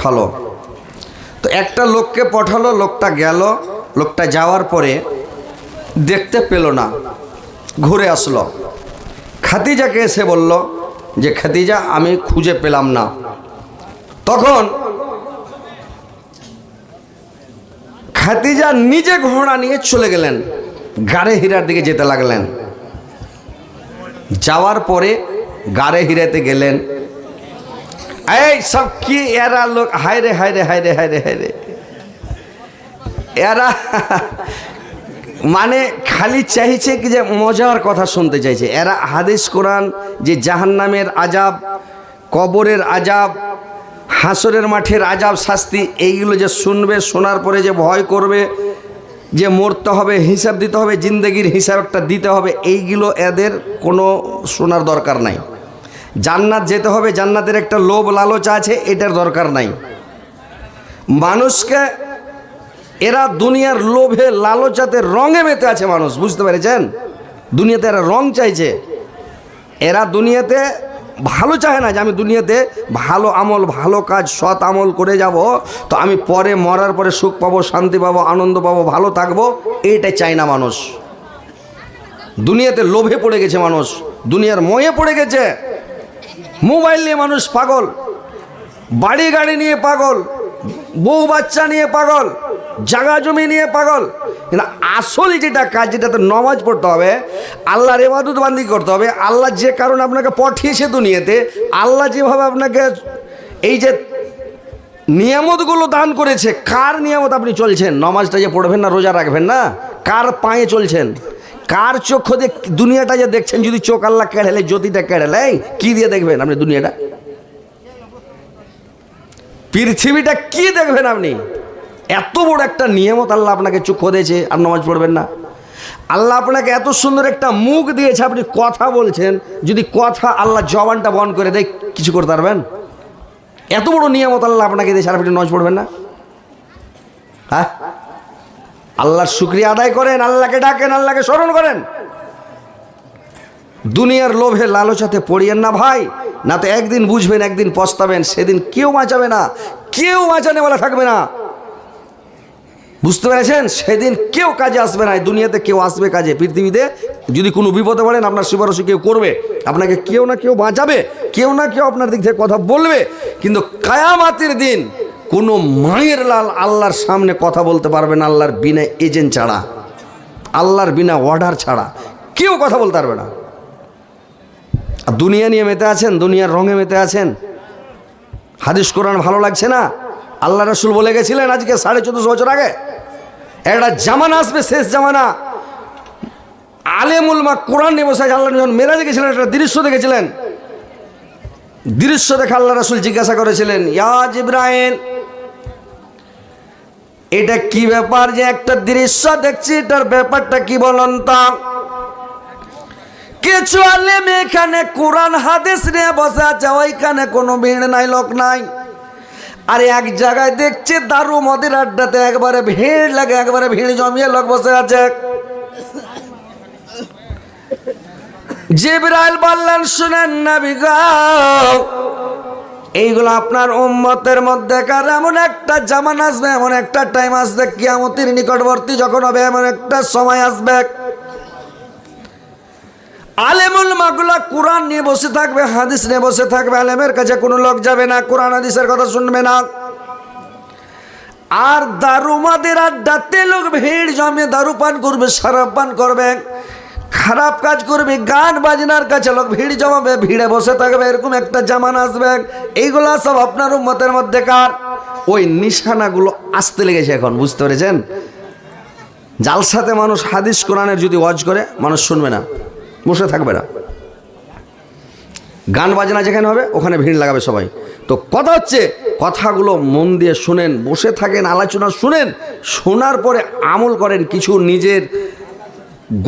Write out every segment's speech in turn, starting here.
ভালো। তো একটা লোককে পাঠালো, লোকটা গেল, লোকটা যাওয়ার পরে দেখতে পেল না, ঘুরে আসলো। খাদিজাকে এসে বলল যে খাদিজা আমি খুঁজে পেলাম না। তখন খাদিজা নিজে ঘোড়া নিয়ে চলে গেলেন, গাড়ে হীরার দিকে যেতে লাগলেন। যাওয়ার পরে গাড়ে হীরাতে গেলেন। এই সব কি এরা লোক, হায় রে হায় রে হায় রে হায় রে হায় রে, এরা মানে খালি চাইছে কি যে মজার কথা শুনতে চাইছে। এরা হাদিস কোরআন যে জাহান্নামের আজাব, কবরের আজাব, হাসরের মাঠের আজাব শাস্তি, এইগুলো যে শুনবে, শোনার পরে যে ভয় করবে, যে মরতে হবে, হিসাব দিতে হবে, জিন্দগির হিসাব একটা দিতে হবে, এইগুলো এদের কোনো শোনার দরকার নাই। জান্নাত যেতে হবে, জান্নাতের একটা লোভ লালচ আছে, এটার দরকার নাই মানুষকে। এরা দুনিয়ার লোভে লালচাতে রঙে মেতে আছে মানুষ, বুঝতে পেরেছেন? দুনিয়াতে এরা রং চাইছে। এরা দুনিয়াতে ভালো চায় না যে আমি দুনিয়াতে ভালো আমল, ভালো কাজ, সৎ আমল করে যাব, তো আমি পরে মরার পরে সুখ পাবো, শান্তি পাবো, আনন্দ পাবো, ভালো থাকবো, এইটাই চায় না মানুষ। দুনিয়াতে লোভে পড়ে গেছে মানুষ, দুনিয়ার মোহে পড়ে গেছে। মোবাইল নিয়ে মানুষ পাগল, বাড়ি গাড়ি নিয়ে পাগল, বউ বাচ্চা নিয়ে পাগল, জাগা জমি নিয়ে পাগল। কিন্তু আসল যেটা কাজ, যেটাতে নমাজ পড়তে হবে, আল্লাহর ইবাদত বান্দি করতে হবে, আল্লাহ যে কারণে আপনাকে পাঠিয়েছে দুনিয়াতে, আল্লাহ যেভাবে আপনাকে এই যে নিয়ামতগুলো দান করেছে, কার নিয়ামত আপনি চলছেন? নমাজটা যে পড়বেন না, রোজা রাখবেন না, কার পায়ে চলছেন? কার চক্ষু দিয়ে দুনিয়াটা যে দেখছেন? যদি চোখ আল্লাহ কেড়েলে, জ্যোতিটা কেড়েলে, কি দিয়ে দেখবেন আপনি দুনিয়াটা? পৃথিবীটা কি দেখবেন আপনি? এত বড় একটা নিয়ামত আল্লাহ আপনাকে চক্ষু দিয়েছে, আর নামাজ পড়বেন না? আল্লাহ আপনাকে এত সুন্দর একটা মুখ দিয়েছে, আপনি কথা বলছেন, যদি কথা আল্লাহ জবানটা বন্ধ করে দেয়, কিছু করতে পারবেন? এত বড় নিয়ামত আল্লাহ আপনাকে দিয়েছে, আর আপনি নামাজ পড়বেন না? হ্যাঁ, আল্লাহর শুকরিয়া আদায় করেন, আল্লাহকে ডাকেন, আল্লাহকে স্মরণ করেন। দুনিয়ার লোভে লালচাতে পড়িয়েন না ভাই, না তো একদিন বুঝবেন, একদিন পস্তাবেন, সেদিন কেউ বাঁচাবে না, কেউ বাঁচানে বলা থাকবে না, বুঝতে পেরেছেন? সেদিন কেউ কাজে আসবে না। দুনিয়াতে কেউ আসবে কাজে, পৃথিবীতে যদি কোনো বিপদে পড়েন, আপনার সুপারশি কেউ করবে, আপনাকে কেউ না কেউ বাঁচাবে, কেউ না কেউ আপনার দিক থেকে কথা বলবে। কিন্তু কায়ামাতের দিন কোনো মায়ের লাল আল্লাহর সামনে কথা বলতে পারবে না, আল্লাহর বিনা এজেন্ট ছাড়া, আল্লাহর বিনা অর্ডার ছাড়া কেউ কথা বলতে পারবে না। আর দুনিয়া নিয়ে মেতে আছেন, দুনিয়ার রঙে মেতে আছেন। হাদিস কোরআন ভালো লাগছে না? আল্লাহ রসুল বলে গেছিলেন আজকে 1450 বছর আগে, একটা জামানা আসবে, শেষ জামানা, আলেমুল মা কোরআন নিয়ে বসে। আল্লাহ যখন মেরাজে গেছিলেন, একটা দৃশ্য দেখেছিলেন। দৃশ্য দেখে আল্লাহ রসুল জিজ্ঞাসা করেছিলেন, ইয়া জিবরাইল, এটা কি ব্যাপার যে একটা দৃশ্য দেখছি, এটার ব্যাপারটা কি বলুন তো? কিছু আলেম এখানে কোরআন হাদিস নিয়ে বসে আছে, ওইখানে কোনো ভিড় নাই, লোক নাই। আর এক জায়গায় দেখছে দারু মদের আড্ডাতে একবারে ভিড় লাগে, একবারে ভিড় জমিয়ে লোক বসে আছে। জিবরাইল বললেন, শুনেন নবী গো, এইগুলো আপনার উম্মতের মধ্যেকার এমন একটা জামানা আসবে, এমন একটা টাইম আসবে, কিয়ামতের নিকটবর্তী যখন হবে, এমন একটা সময় আসবে, আলেমুল মাগুলা কোরআন নিয়ে বসে থাকবে, হাদিস নিয়ে বসে থাকবে, আলেমের কাছে কোনো লোক যাবে না, কোরআন হাদিসের কথা শুনবে না। আর দারু মদের আড্ডাতে লোক ভিড় জমে দারু পান করবে, শরাব পান করবে, খারাপ কাজ করবে, গান বাজনার কাছে লোক ভিড় জমাবে, ভিড়ে বসে থাকবে, এরকম একটা জামানা আসবে। এইগুলা সব আপনার উম্মতের মধ্যেকার ওই নিশানাগুলো আসতে লেগেছে এখন, বুঝতে পেরেছেন? জালসাতে মানুষ হাদিস কোরআনের যদি ওয়াজ করে, মানুষ শুনবে না, বসে থাকবে না। গান বাজনা যেখানে হবে ওখানে ভিড় লাগাবে সবাই। তো কথা হচ্ছে, কথাগুলো মন দিয়ে শুনেন, বসে থাকেন, আলোচনা শুনেন, শোনার পরে আমল করেন, কিছু নিজের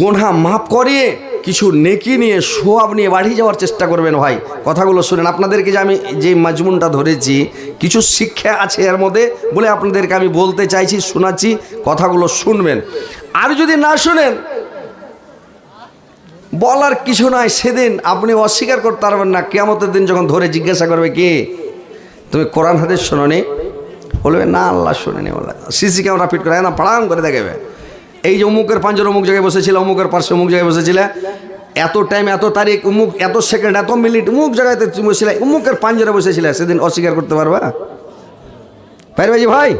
গুনাহ মাফ করিয়ে, কিছু নেকি নিয়ে, সোয়াব নিয়ে বাড়ি যাওয়ার চেষ্টা করবেন ভাই। কথাগুলো শুনেন। আপনাদেরকে যে আমি যে মাজমুনটা ধরেছি, কিছু শিক্ষা আছে এর মধ্যে বলে আপনাদেরকে আমি বলতে চাইছি, শোনাচ্ছি, কথাগুলো শুনবেন। আর যদি না শুনেন, বলার কিছু নাই, সেদিন আপনি অস্বীকার করতে পারবেন না। কিয়ামতের দিন যখন ধরে জিজ্ঞাসা করবে, কি তুমি কোরআন হাদিস শোনোনি? বলবে না আল্লাহ শোনেনি, বলে সিসি ক্যামেরা ফিট করে একদম পাড়াম করে দেখাবে, এই যে অমুকের পাঞ্জর অমুক জায়গায় বসেছিল, অমুকের পার্শ্বে অমুক জায়গায় বসেছিলে, এত টাইম এত তারিখ অমুক এত সেকেন্ড এত মিনিট অমুক জায়গাতে তুমি বসেছিলে, অমুকের পাঞ্জরে বসেছিলে, সেদিন অস্বীকার করতে পারবা? পারবে জি ভাই?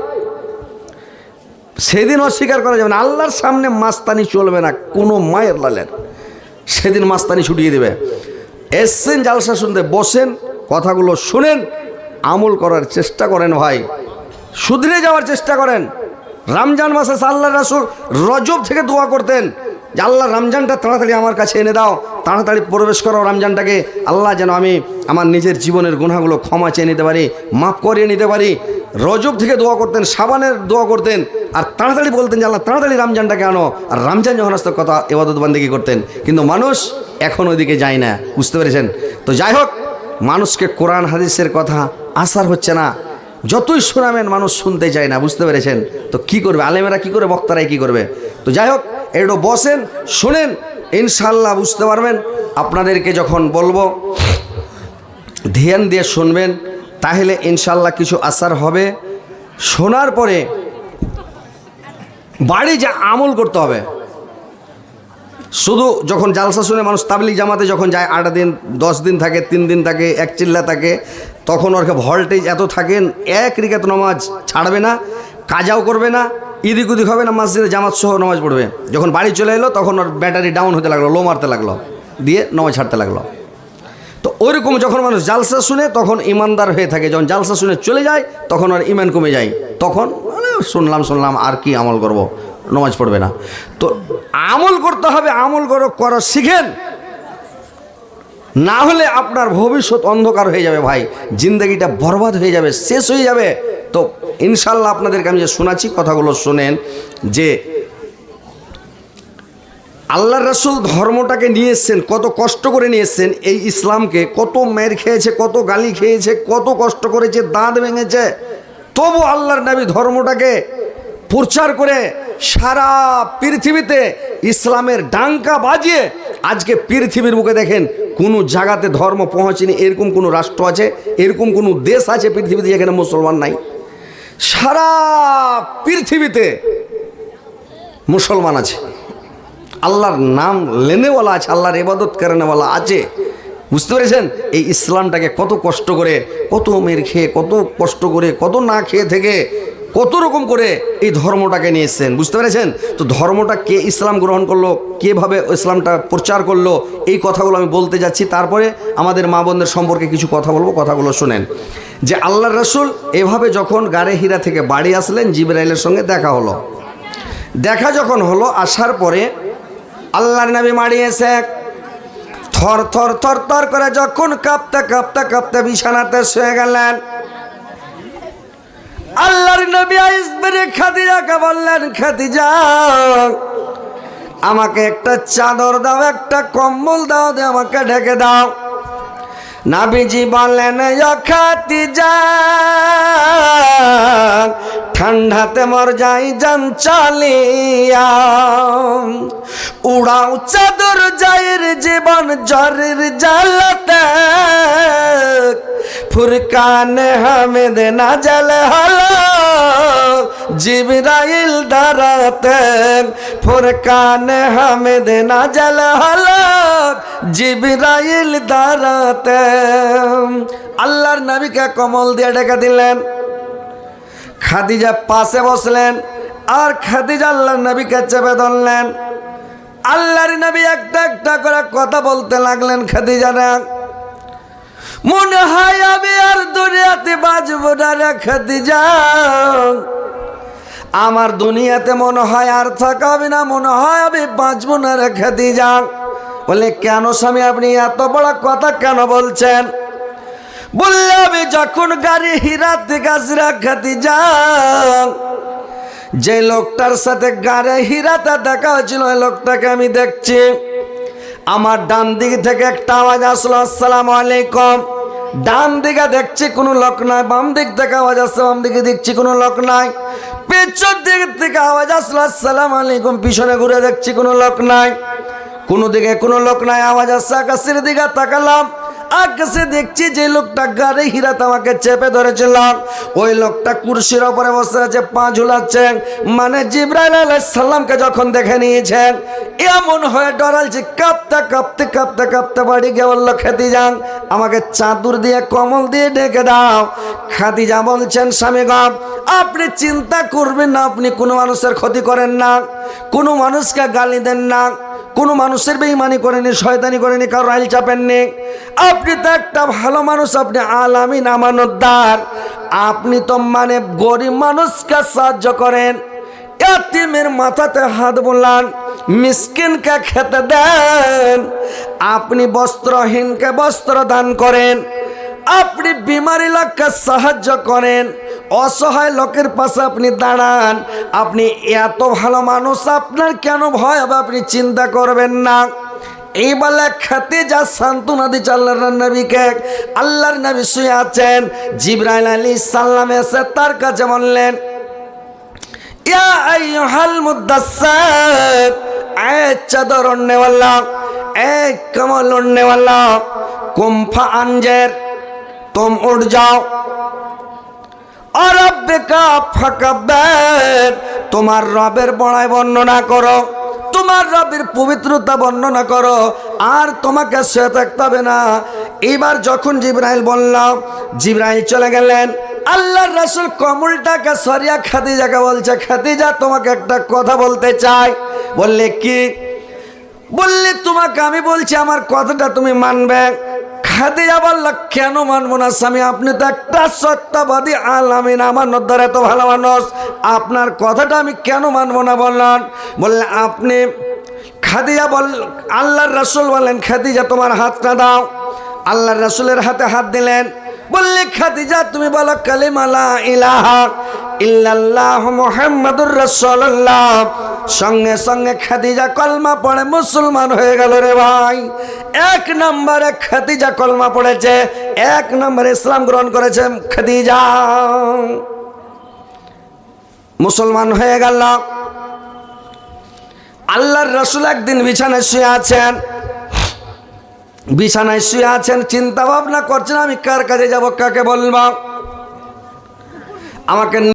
সেদিন অস্বীকার করা যাবে না। আল্লাহর সামনে মাস্তানি চলবে না কোনো মায়ের লালের, সেদিন মাস্তানি ছুটিয়ে দেবে। এসছেন জালসা শুনতে, বসেন, কথাগুলো শুনেন, আমল করার চেষ্টা করেন ভাই, শুধরে যাওয়ার চেষ্টা করেন। রমজান মাসে আল্লাহ রাসূল রজব থেকে দোয়া করতেন যে আল্লাহ রমজানটা তাড়াতাড়ি আমার কাছে এনে দাও, তাড়াতাড়ি প্রবেশ করো রমজানটাকে, আল্লাহ যেন আমি আমার নিজের জীবনের গুনাহগুলো ক্ষমা চেয়ে নিতে পারি, মাফ করিয়ে নিতে পারি। রজব থেকে দোয়া করতেন, শাবানের দোয়া করতেন, আর তাড়াতাড়ি বলতেন যে আল্লাহ তাড়াতাড়ি রমজানটাকে আনো। আর রমজান যখন আসতো কথা ইবাদত বান্দেগি করতেন, কিন্তু মানুষ এখন ওইদিকে যায় না, বুঝতে পেরেছেন? তো যাই হোক, মানুষকে কোরআন হাদিসের কথা আসার হচ্ছে না, যতই শোনাবেন মানুষ শুনতে চায় না, বুঝতে পেরেছেন? তো কি করবে আলেমেরা, কি করে বক্তারাই কি করবে? তো যাই হোক, একটু বসেন, শোনেন, ইনশাল্লাহ বুঝতে পারবেন। আপনাদেরকে যখন বলবো ধ্যান দিয়ে শুনবেন, তাহলে ইনশাল্লাহ কিছু আসার হবে। শোনার পরে বাড়ি যা আমল করতে হবে। শুধু যখন জালসা শুনে মানুষ তাবলিগ জামাতে যখন যায় 8 দিন 10 দিন থাকে, 3 দিন থাকে, এক চিল্লা থাকে, তখন ওর ভোল্টেজ এত থাকেন, এক রিকাত নামাজ ছাড়বে না, কাজাও করবে না, ইদিক উদিক হবে না, মসজিদে জামাত সহ নামাজ পড়বে। যখন বাড়ি চলে এলো তখন ওর ব্যাটারি ডাউন হতে লাগলো, লো মারতে লাগলো, দিয়ে নামাজ ছাড়তে লাগলো। তো ওইরকম যখন মানুষ জালসা শুনে তখন ইমানদার হয়ে থাকে, যখন জালসা শুনে চলে যায় তখন ওর ইমান কমে যায়, তখন শুনলাম আর কি আমল করব, নামাজ পড়বে না। তো আমল করতে হবে, আমল করা শিখেন, না হলে আপনার ভবিষ্যৎ অন্ধকার হয়ে যাবে ভাই, জিন্দগিটা বরবাদ হয়ে যাবে, শেষ হয়ে যাবে। তো ইনশাল্লাহ আপনাদেরকে আমি যে শোনাচ্ছি কথাগুলো শোনেন, যে আল্লাহ রাসূল ধর্মটাকে নিয়ে এসছেন, কত কষ্ট করে নিয়ে এসছেন, এই ইসলামকে কত মের খেয়েছে, কত গালি খেয়েছে, কত কষ্ট করেছে, দাঁত ভেঙেছে, তবু আল্লাহর নবী ধর্মটাকে প্রচার করে সারা পৃথিবীতে ইসলামের ডাঙ্কা বাজিয়ে আজকে পৃথিবীর বুকে দেখেন কোনো জায়গাতে ধর্ম পৌঁছেনি। এরকম কোনো রাষ্ট্র আছে, এরকম কোনো দেশ আছে পৃথিবীতে যেখানে মুসলমান নাই? সারা পৃথিবীতে মুসলমান আছে, আল্লাহর নাম লেনেওয়ালা আছে, আল্লাহর ইবাদত করেনেওয়ালা আছে, বুঝতে পেরেছেন? এই ইসলামটাকে কত কষ্ট করে, কত মের খেয়ে, কত কষ্ট করে, কত না খেয়ে থেকে, কত রকম করে এই ধর্মটাকে নিয়ে এসছেন, বুঝতে পেরেছেন? তো ধর্মটা কে ইসলাম গ্রহণ করলো, কীভাবে ইসলামটা প্রচার করলো, এই কথাগুলো আমি বলতে যাচ্ছি। তারপরে আমাদের মা বোনদের সম্পর্কে কিছু কথা বলবো, কথাগুলো শোনেন। যে আল্লাহর রাসূল এভাবে যখন গারে হিরা থেকে বাড়ি আসলেন, জিবরাইলের সঙ্গে দেখা হলো। দেখা যখন হলো, আসার পরে আল্লাহর নবী মাড়িয়েছে, থর থর থর থর করে যখন কাঁপতে কাঁপতে কাঁপতে বিছানাতে শুয়ে গেলেন, আল্লাহর নবী আইসবেরে খাদিজাকে বললেন, খাদিজা আমাকে একটা চাদর দাও, একটা কম্বল দাও, দিয়ে আমাকে ঢেকে দাও। নবীজি বললেন, ও খাদিজা ঠান্ডাতে মর যাই জান চালিয়া, উড়াও চাদর যায়ের জীবন জ্বরের জ্বালাতে, ফুরকানে হামেদ নাজল হলো জিবরাইল দারাতে, ফুরকানে হামেদ নাজল হলো জিবরাইল দারাতে। আল্লাহর নবীকে কমল দিয়ে ঢেকে দিলেন, খাদিজা পাশে বসলেন, আর খাদিজা আল্লাহর নবীকে চেপে ধরলেন। আল্লাহর নবী একটা একটা করে কথা বলতে লাগলেন, খাদিজারা মনে হয় আমি আর দুনিয়াতে বাঁচবো না রে খাদিজা, আমার দুনিয়াতে মনে হয় আর থাকবে না, মনে হয় আমি বাঁচবো না রে খাদিজা। বলে কেন স্বামী আপনি এত বড় কথা কেন বলছেন? বললে আমি যখন গাড়ি হিরাত গাছরা খাদিজা, যে লোকটার সাথে গাড়ি হিরাতে দেখা হয়েছিল ওই লোকটাকে আমি দেখছি, আমার ডান দিক থেকে একটা আওয়াজ আসলো আসসালামু আলাইকুম, ডান দিকে দেখছি কোনো লোক নাই, বাম দিক থেকে আওয়াজ আসছে, বাম দিকে দেখছি কোনো লোক নাই, পেছন দিক থেকে আওয়াজ আসলো আসসালামু আলাইকুম, পিছনে ঘুরে দেখছি কোনো লোক নাই, কোনো দিকে কোনো লোক নাই, আওয়াজ আসছে, আকাশের দিকে তাকালাম, আকাশে দেখছি যে লোকটা গাড়ি হীরাতে আমাকে চেপে ধরেছিল ওই লোকটা কুরসির ওপরে বসে আছে, পা ঝুলাচ্ছে। মানে জিবরাইল আলাইহিস সালামকে যখন দেখে নিয়েছেন এমন হয়ে ডরালছে, কাঁপতে কাঁপতে কাঁপতে কাঁপতে বাড়ি গিয়ে বলল, খাদিজা আমাকে চাদর দিয়ে কম্বল দিয়ে ঢেকে দাও। খাদিজা বলছেন, স্বামী গো আপনি চিন্তা করবেন না, আপনি কোনো মানুষের ক্ষতি করেন না, কোনো মানুষকে গালি দেন না, কোনো মানুষের বেঈমানি করেনি, শয়তানি করেনি, কারো রাইল চাপেননি। আপনি তো একটা ভালো মানুষ, আপনি আলামিন আমানতদার, আপনি তো মানে গরিব মানুষকে সাহায্য করেন, ইয়াতীমের মাথাতে হাত বোলান, মিসকিনকে খেতে দেন, আপনি বস্ত্রহীনকে বস্ত্র দান করেন, আপনি বিমারি লোককে সাহায্য করেন, অসহায় লোকের পাশে আপনি দাঁড়ান। আপনি এত ভালো মানুষ, আপনার কেন ভয় হবে? আপনি চিন্তা করবেন না। এই বলে খাদিজা সান্ত্বনা দিচ্ছে আল্লাহর নবীকে। আল্লাহর নবী শুয়ে আছেন, জিবরাইল আলাইহিস সালাম এসে তার কাছে বললেন, ইয়া আইয়ুহাল মুদাসসির, এ চাদর ওড়নেওয়ালা, এ কম্বল ওড়নেওয়ালা, কুম ফাআনজির, तुम उठ जाओ और रब का फकब्बर, তোমার রবের বড়াই বর্ণনা করো, তোমার রবের পবিত্রতা বর্ণনা করো, আর তোমাকে সে থাকতে হবে না। এবার যখন জিবরাইল বলল, জিবরাইল চলে গেলেন। আল্লাহর রাসূল কমলটাকে সরিয়া খাদিজাকে বলছে, খাদিজা তোমাকে একটা কথা বলতে চাই। বললে কি? বললে তোমাকে আমি বলছি, আমার কথাটা তুমি মানবে। খাদিজা বলল, কেন মানবো না স্বামী, আপনি তো একটা সত্যবাদী আলামিন আমানতদার, এত ভালো মানুষ, আপনার কথাটা আমি কেন মানবো না বললেন? বললে আপনি, খাদিজা বল, আল্লাহর রাসূল বলেন, খাদিজা তোমার হাতটা দাও। আল্লাহর রাসূলের হাতে হাত দিলেন। বললে খাদিজা তুমি বলো কালিমা লা ইলাহা ইল্লাল্লাহ মুহাম্মাদুর রাসূলুল্লাহ। সঙ্গে সঙ্গে খাদিজা কলমা পড়ে মুসলমান হয়ে গেল রে ভাই। এক নম্বরে খাদিজা কলমা পড়েছে, এক নম্বরে ইসলাম গ্রহণ করেছে খাদিজা, মুসলমান হয়ে গেল। আল্লাহর রাসূল একদিন বিছানায় শুয়ে আছেন, বিছানায় শুয়ে আছেন, চিন্তা ভাবনা করছেন আমি কার কাছে যাব, কাকে বলবো। আমাকে